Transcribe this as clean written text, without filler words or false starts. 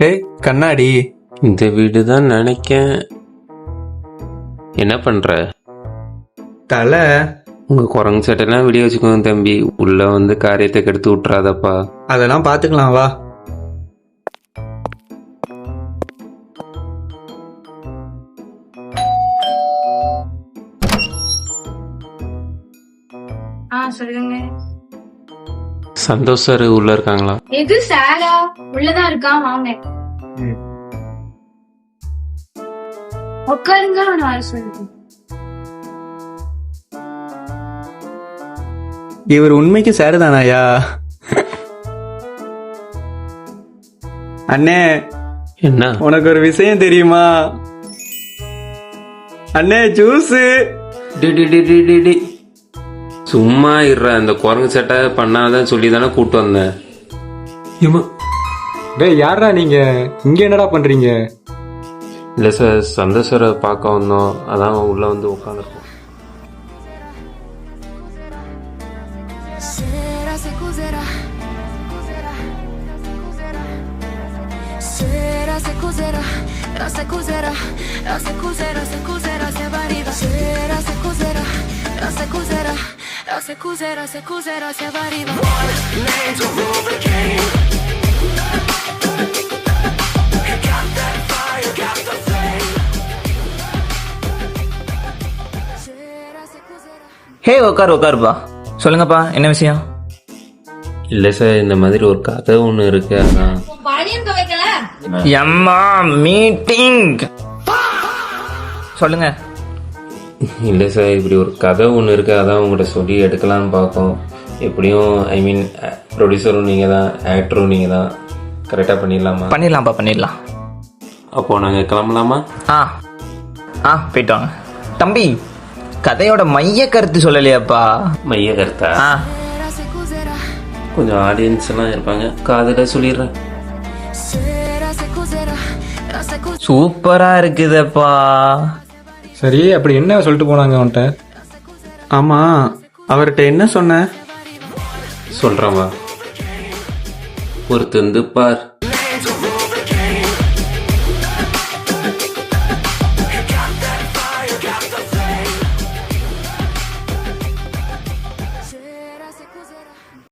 ஏய் கண்ணாடி, இந்த வீடு தான் நினைக்கேன். என்ன பண்ற? தலை. உங்க குரங்கு சட்டெல்லாம் வெளியே வச்சுக்கோங்க தம்பி. உள்ள வந்து காரியத்தை கெடுத்து விட்டுறாதப்பா. அதெல்லாம் பாத்துக்கலாம் வா. சொல்லுங்க. சந்தோஷ் சார் உள்ள இருக்காங்களா? எது சாரா? உள்ளதான் இருக்கான், வாங்க உட்காருங்க. அவனை வர சொல்லுங்க. இவர் உண்மைக்கு சாரு தானாயா? அண்ணே, என்ன? உனக்கு ஒரு விஷயம் தெரியுமா? அண்ணே ஜூஸ். சும்மா இருற. இந்த குரங்கு சட்டை பண்ணாதான் சொல்லி தானே கூட்டு வந்தேன். டேய் யாரா நீங்க? இங்க என்னடா பண்றீங்க? இல்ல சார், சந்தோஷ் சாரை பார்க்க வந்தோம். அதான் உள்ள வந்து உட்காந்துருக்கோம். ஹே உட்காருப்பா. சொல்லுங்கப்பா, என்ன விஷயம்? இல்ல சார், இந்த மாதிரி ஒரு கதை ஒண்ணு இருக்கு. அதான் எம்மா மீட்டிங். சொல்லுங்க. இல்ல சார், இப்படி ஒரு கதை ஒண்ணு இருக்கு. அதான் உங்கள்கிட்ட சொல்லி எடுக்கலாம்னு பார்ப்போம். எப்படியும் ஐ மீன் ப்ரொடியூசரும் நீங்க தான், ஆக்டரும் நீங்க தான். கரெக்டா பண்ணிடலாமா? பண்ணிடலாம். அப்போ நாங்க கிளம்பலாமா? போயிட்டு வாங்க. தம்பி, கதையோட மைய கருத்து சொல்லலையாப்பா? மைய கருத்தா? கொஞ்சம் ஆடியன்ஸ் எல்லாம் இருப்பாங்க, காதுல சொல்லிடுறேன். சூப்பரா இருக்குதப்பா. சரி, அப்படி என்ன சொல்லிட்டு போனாங்க அவன்கிட்ட? ஆமா, அவர்கிட்ட என்ன சொன்ன? சொல்றவா பொறுத்து வந்து பார்.